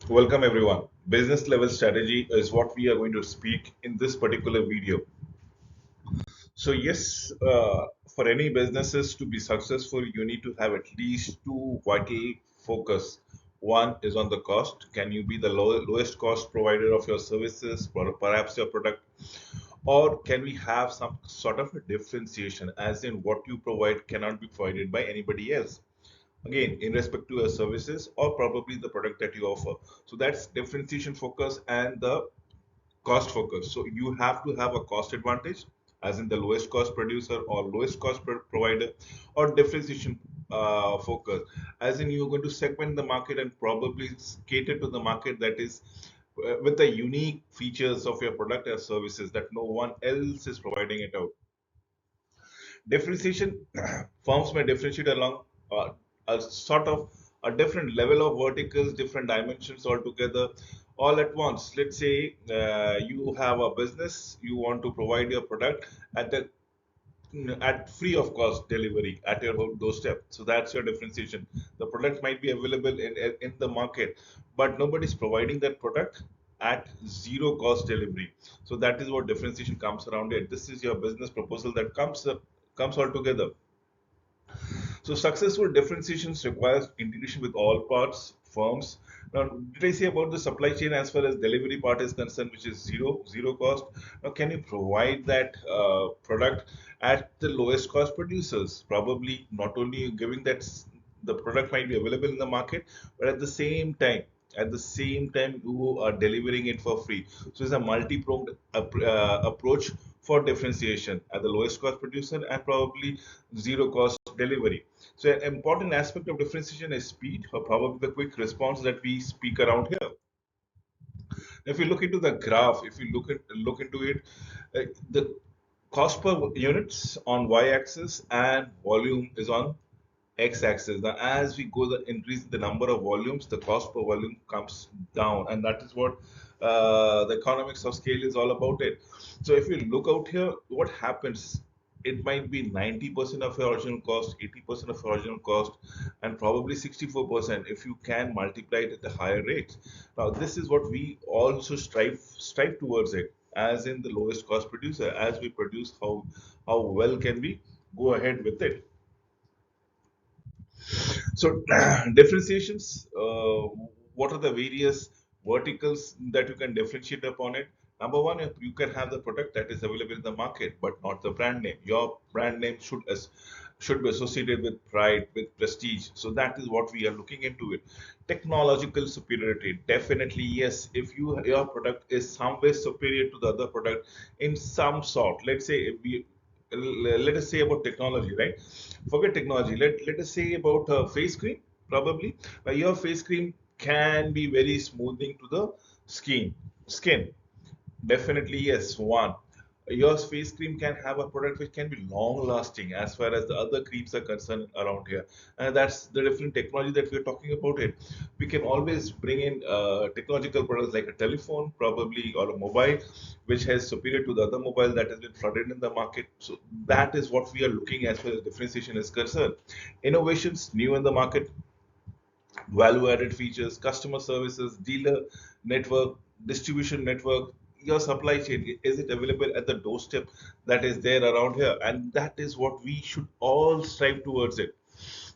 Welcome everyone. Business level strategy is what we are going to speak in this particular video. So yes, for any businesses to be successful, you need to have at least two vital focus. One is on the cost. Can you be the lowest cost provider of your services, or perhaps your product? Or can we have some sort of a differentiation, as in what you provide cannot be provided by anybody else? Again, in respect to your services or probably the product that you offer. So that's differentiation focus and the cost focus. So you have to have a cost advantage, as in the lowest cost producer or lowest cost provider, or differentiation focus, as in you're going to segment the market and probably cater to the market that is with the unique features of your product or services that no one else is providing it out. Differentiation firms may differentiate along a sort of a different level of verticals, different dimensions altogether, all at once. Let's say you have a business, you want to provide your product at the at free of cost delivery at your home doorstep. So that's your differentiation. The product might be available in the market, but nobody's providing that product at zero cost delivery. So that is what differentiation comes around it. This is your business proposal that comes all together. So successful differentiations requires integration with all parts, firms. Now, did I say about the supply chain as far as delivery part is concerned, which is zero cost? Now, can you provide that product at the lowest cost producers? Probably not only giving that the product might be available in the market, but at the same time, you are delivering it for free. So it's a multi-pronged approach for differentiation at the lowest cost producer and probably zero cost delivery. So an important aspect of differentiation is speed, or probably the quick response that we speak around here. If you look into the graph, if you look into it, the cost per units on y-axis and volume is on x-axis. Now, as we go the increase the number of volumes, the cost per volume comes down, and that is what the economics of scale is all about. It. So, if you look out here, what happens? It might be 90% of your original cost, 80% of your original cost, and probably 64% if you can multiply it at the higher rate. Now, this is what we also strive towards it, as in the lowest cost producer. As we produce, how well can we go ahead with it? So, differentiations, what are the various verticals that you can differentiate upon it? Number one, if you can have the product that is available in the market, but not the brand name. Your brand name should be associated with pride, with prestige. So that is what we are looking into it. Technological superiority, definitely yes. If your product is some way superior to the other product in some sort, let's say if we let us say about technology, right? Forget technology. Let us say about face cream. Probably your face cream can be very smoothing to the skin. Definitely, yes. One, your face cream can have a product which can be long lasting as far as the other creams are concerned around here. And that's the different technology that we're talking about it. We can always bring in technological products like a telephone, probably, or a mobile, which has superior to the other mobile that has been flooded in the market. So that is what we are looking as far as differentiation is concerned. Innovations new in the market, value added features, customer services, dealer network, distribution network, your supply chain. Is it available at the doorstep that is there around here? And that is what we should all strive towards it.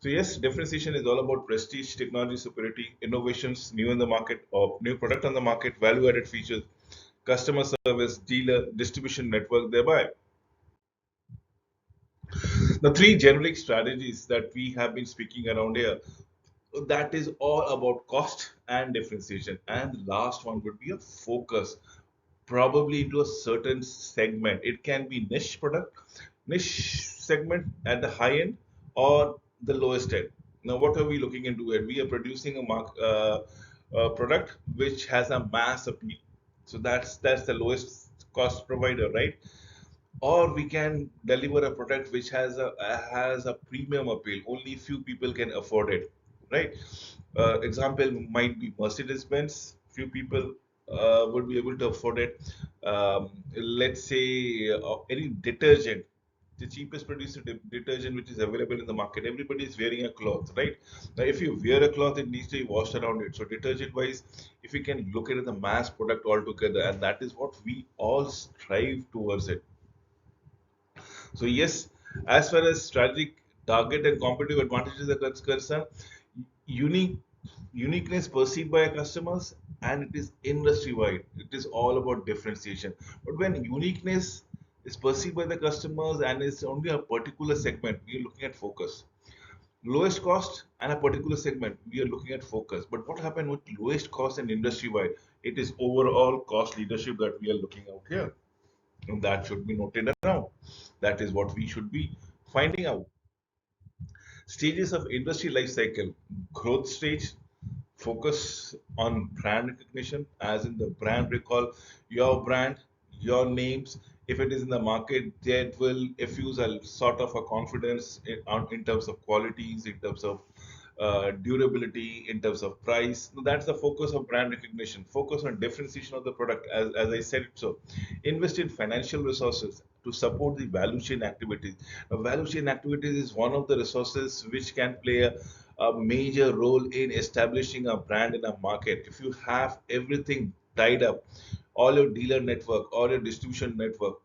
So, yes, differentiation is all about prestige, technology superiority, innovations, new in the market, or new product on the market, value added features, customer service, dealer, distribution network, thereby. The three generic strategies that we have been speaking around here, that is all about cost and differentiation. And the last one would be a focus, probably into a certain segment. It can be niche segment at the high end or the lowest end. Now, what are we looking into it? We are producing a product which has a mass appeal. So that's the lowest cost provider, right? Or we can deliver a product which has a premium appeal. Only few people can afford it, right? Example might be Mercedes Benz. Few people would be able to afford it. Let's say any detergent. the cheapest producer detergent which is available in the market. Everybody is wearing a cloth, right? Now, if you wear a cloth, it needs to be washed around it. So, detergent wise, if we can look at the mass product altogether, and that is what we all strive towards it. So, yes, as far as strategic target and competitive advantages are concerned, unique uniqueness perceived by our customers, and it is industry wide. It is all about differentiation. But when uniqueness is perceived by the customers and it's only a particular segment, we are looking at focus. Lowest cost and a particular segment, we are looking at focus. But what happened with lowest cost and industry wide? It is overall cost leadership that we are looking out here. And that should be noted down. That is what we should be finding out. Stages of industry life cycle: growth stage, focus on brand recognition, as in the brand recall, your brand, your names. If it is in the market, that will effuse a sort of a confidence in terms of qualities, in terms of durability, in terms of price. So that's the focus of brand recognition. Focus on differentiation of the product, as I said. So, invest in financial resources to support the value chain activities. Value chain activities is one of the resources which can play a major role in establishing a brand in a market. If you have everything tied up, all your dealer network, all your distribution network,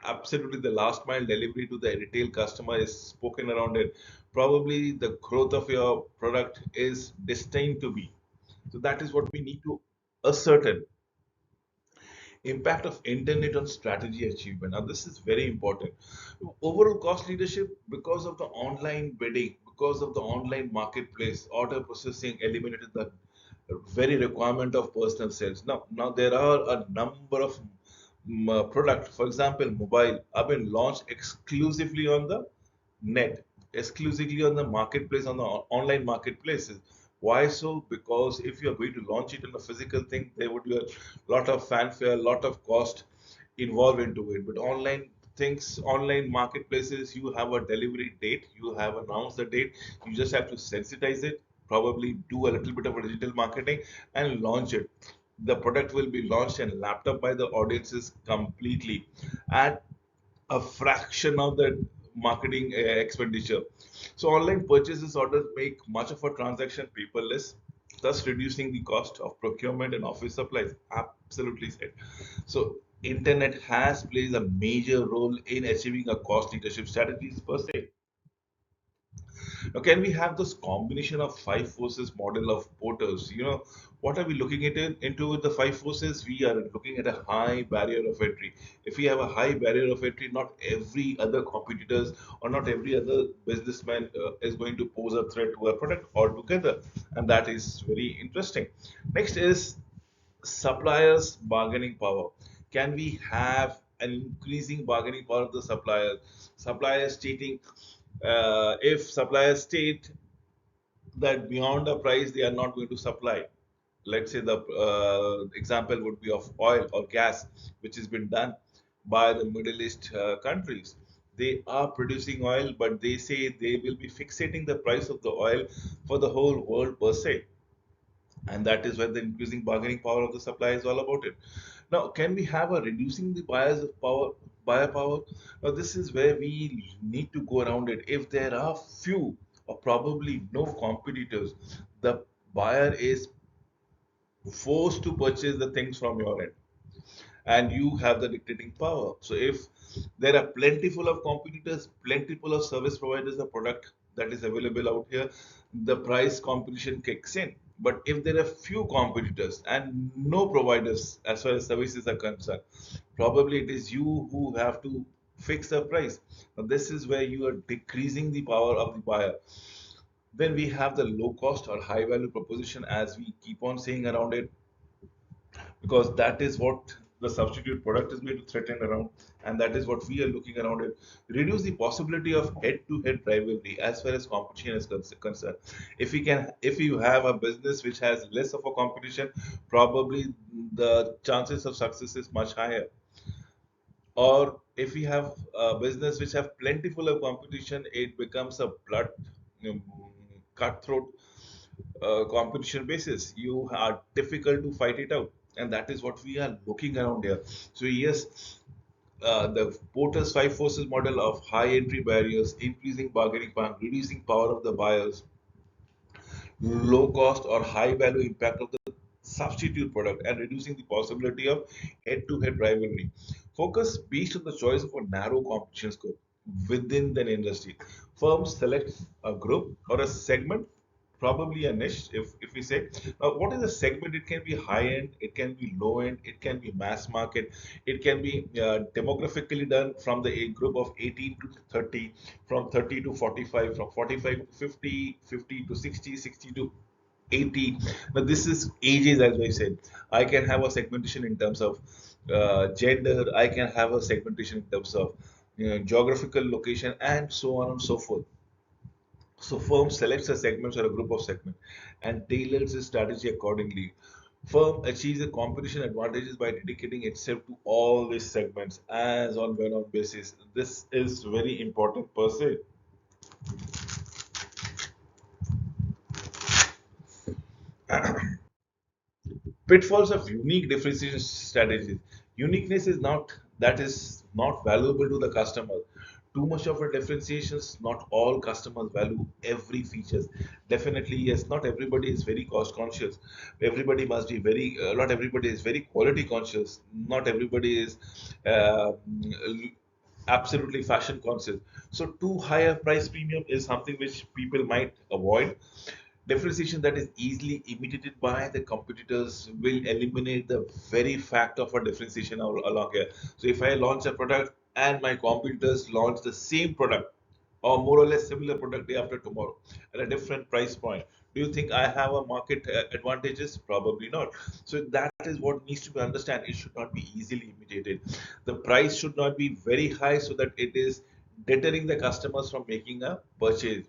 absolutely the last mile delivery to the retail customer is spoken around it, probably the growth of your product is destined to be. So that is what we need to ascertain. Impact of internet on strategy achievement. Now, this is very important. Overall cost leadership, because of the online bidding, because of the online marketplace, order processing eliminated the very requirement of personal sales. Now there are a number of product, for example, mobile, have been launched exclusively on the net, exclusively on the marketplace, on the online marketplaces. Why so? Because if you are going to launch it in a physical thing, there would be a lot of fanfare, a lot of cost involved into it. But online things, online marketplaces, you have a delivery date, you have announced the date, you just have to sensitize it, probably do a little bit of a digital marketing and launch it. The product will be launched and lapped up by the audiences completely at a fraction of the marketing expenditure. So online purchases orders make much of a transaction paperless, thus reducing the cost of procurement and office supplies. Absolutely said. So internet has plays a major role in achieving a cost leadership strategies per se. Now, can we have this combination of five forces model of Porter's? What are we looking at into the five forces? We are looking at a high barrier of entry. If we have a high barrier of entry, not every other competitors or not every other businessman is going to pose a threat to a product altogether, and that is very interesting. Next is suppliers' bargaining power. Can we have an increasing bargaining power of the suppliers? Suppliers stating, if suppliers state that beyond a price they are not going to supply. Let's say the example would be of oil or gas, which has been done by the Middle East countries. They are producing oil, but they say they will be fixating the price of the oil for the whole world per se, and that is where the increasing bargaining power of the supply is all about it. Now, can we have a reducing the buyer's power, buyer power? Now, this is where we need to go around it. If there are few or probably no competitors, the buyer is forced to purchase the things from your end, and you have the dictating power. So if there are plentiful of competitors, plentiful of service providers, a product that is available out here, the price competition kicks in. But if there are few competitors and no providers as far as services are concerned, probably it is you who have to fix the price. Now, this is where you are decreasing the power of the buyer. Then we have the low cost or high value proposition, as we keep on saying around it, because that is what the substitute product is going to threaten around, and that is what we are looking around it. Reduce the possibility of head-to-head rivalry as far as competition is concerned. If you have a business which has less of a competition, probably the chances of success is much higher. Or if you have a business which have plentiful of competition, it becomes a blood um, cutthroat competition basis. You are difficult to fight it out, and that is what we are looking around here. So yes, the Porter's five forces model of high entry barriers, increasing bargaining power, reducing power of the buyers, low cost or high value impact of the substitute product, and reducing the possibility of head to head rivalry. Focus based on the choice of a narrow competition scope within the industry. Firms select a group or a segment, probably a niche, if we say. Now, what is a segment? It can be high end, it can be low end, it can be mass market, it can be demographically done from the age group of 18 to 30, from 30 to 45, from 45 to 50, 50 to 60, 60 to 80. Now, this is ages, as I said. I can have a segmentation in terms of gender, I can have a segmentation in terms of geographical location, and so on and so forth. So firm selects a segment or a group of segment and tailors its strategy accordingly. Firm achieves the competition advantages by dedicating itself to all these segments as on when on basis. This is very important per se. Pitfalls of unique differentiation strategies. Uniqueness is not that is not valuable to the customer. Too much of a differentiations, not all customers value every features. Definitely, yes, not everybody is very cost conscious. Everybody must be very, not everybody is very quality conscious. Not everybody is uh, absolutely fashion conscious. So too high a price premium is something which people might avoid. Differentiation that is easily imitated by the competitors will eliminate the very fact of a differentiation along here. So if I launch a product and my competitors launch the same product or more or less similar product day after tomorrow at a different price point, do you think I have a market advantages? Probably not. So that is what needs to be understood. It should not be easily imitated. The price should not be very high so that it is deterring the customers from making a purchase.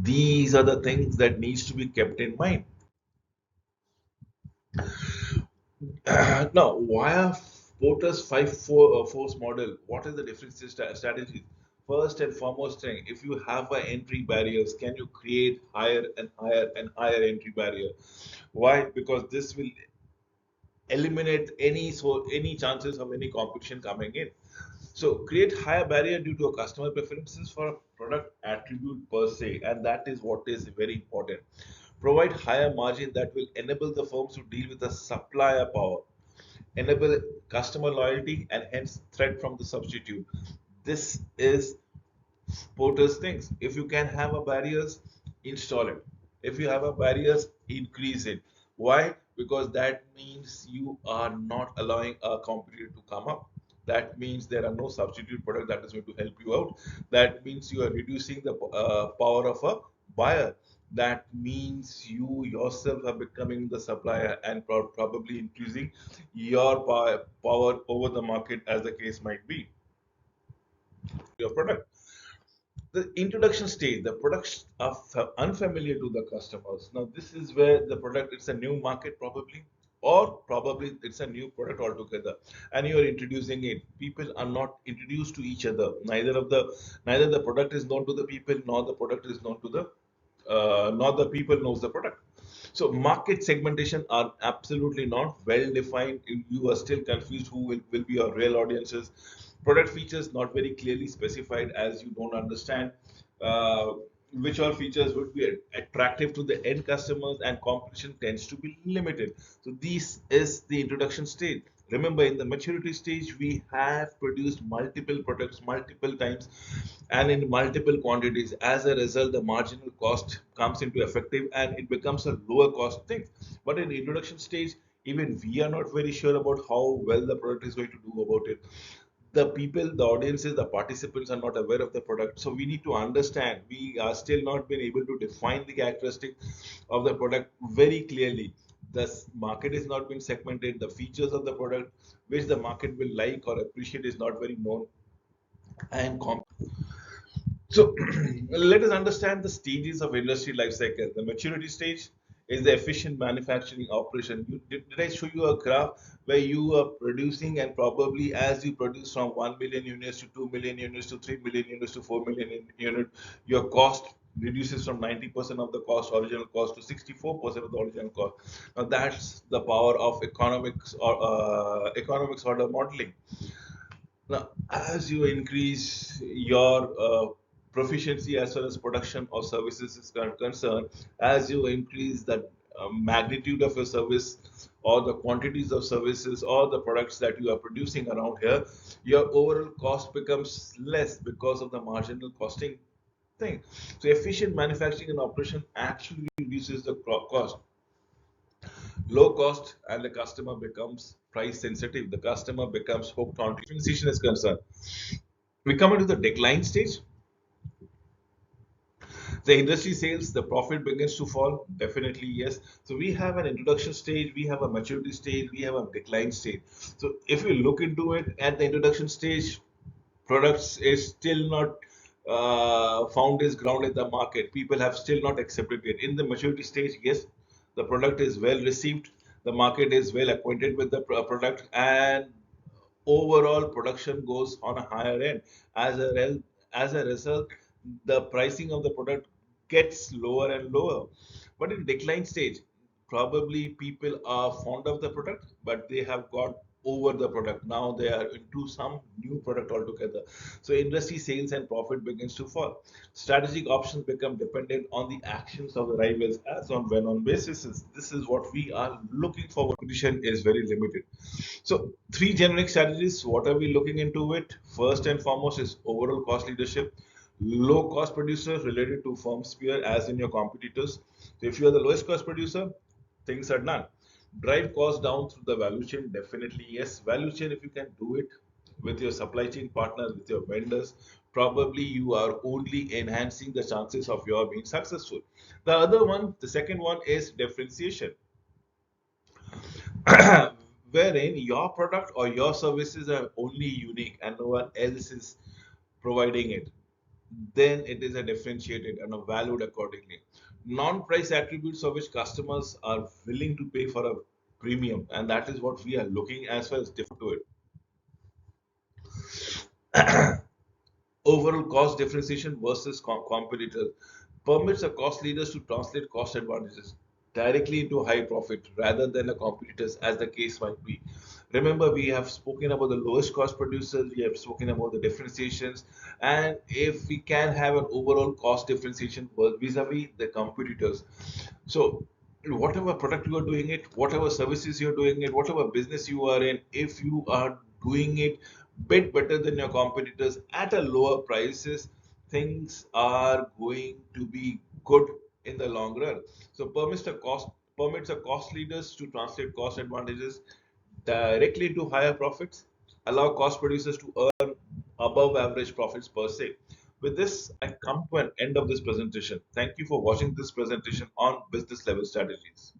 These are the things that needs to be kept in mind. Now, via Porter's force model, what is the different strategies? First and foremost thing, if you have a entry barriers, can you create higher and higher and higher entry barrier? Why? Because this will eliminate any chances of any competition coming in. So create higher barrier due to a customer preferences for a product attribute per se, and that is what is very important. Provide higher margin that will enable the firms to deal with the supplier power, enable customer loyalty, and hence threat from the substitute. This is Porter's things. If you can have a barriers, install it. If you have a barriers, increase it. Why? Because that means you are not allowing a competitor to come up. That means there are no substitute product that is going to help you out. That means you are reducing the power of a buyer. That means you yourself are becoming the supplier and probably increasing your power over the market, as the case might be. Your product, the introduction stage, the products are unfamiliar to the customers. Now, this is where the product, it's a new market probably, or probably it's a new product altogether, and you are introducing it. People are not introduced to each other. Neither the product is known to the people, nor the product is known to the nor the people knows the product. So market segmentation are absolutely not well defined. You are still confused who will be your real audiences. Product features not very clearly specified, as you don't understand uh, which all features would be attractive to the end customers, and competition tends to be limited. So this is the introduction stage. Remember, in the maturity stage, we have produced multiple products multiple times and in multiple quantities. As a result, the marginal cost comes into effective and it becomes a lower cost thing. But in the introduction stage, even we are not very sure about how well the product is going to do about it. The people, the audiences, the participants are not aware of the product. So we need to understand. We are still not been able to define the characteristic of the product very clearly. The market is not been segmented. The features of the product which the market will like or appreciate is not very known. And so let us understand the stages of industry life cycle. The maturity stage is the efficient manufacturing operation. Did I show you a graph where you are producing, and probably as you produce from 1 million units to 2 million units to 3 million units to 4 million units, your cost reduces from 90% of the cost, original cost, to 64% of the original cost. Now that's the power of economics order modeling. Now, as you increase your proficiency as far as production or services is concerned, as you increase the magnitude of your service or the quantities of services or the products that you are producing around here, your overall cost becomes less because of the marginal costing thing. So, efficient manufacturing and operation actually reduces the cost. Low cost, and the customer becomes price sensitive. The customer becomes hooked on differentiation is concerned. We come into the decline stage. The industry sales, the profit begins to fall. Definitely, yes. So we have an introduction stage, we have a maturity stage, we have a decline stage. So if we look into it at the introduction stage, products is still not found its ground in the market. People have still not accepted it. In the maturity stage, yes, the product is well received. The market is well acquainted with the product, and overall production goes on a higher end. As a result, the pricing of the product gets lower and lower. But in decline stage, probably people are fond of the product, but they have got over the product. Now they are into some new product altogether. So industry sales and profit begins to fall. Strategic options become dependent on the actions of the rivals as on when on basis. This is what we are looking for. Competition is very limited. So three generic strategies. What are we looking into it? First and foremost is overall cost leadership. Low cost producer related to firm sphere as in your competitors. So if you are the lowest cost producer, things are done. Drive cost down through the value chain. Definitely yes. Value chain, if you can do it with your supply chain partners, with your vendors, probably you are only enhancing the chances of your being successful. The other one, the second one is differentiation. Wherein your product or your services are only unique and no one else is providing it, then it is a differentiated and a valued accordingly. Non-price attributes of which customers are willing to pay for a premium, and that is what we are looking as far as different to it. Overall cost differentiation versus competitors permits a cost leaders to translate cost advantages directly into high profit rather than the competitors, as the case might be. Remember, we have spoken about the lowest cost producers, we have spoken about the differentiations, and if we can have an overall cost differentiation vis-a-vis the competitors. So, whatever product you are doing it, whatever services you're doing it, whatever business you are in, if you are doing it bit better than your competitors at a lower prices, things are going to be good in the long run. So permits a cost leaders to translate cost advantages directly into higher profits, allow cost producers to earn above average profits per se. With this, I come to an end of this presentation. Thank you for watching this presentation on business level strategies.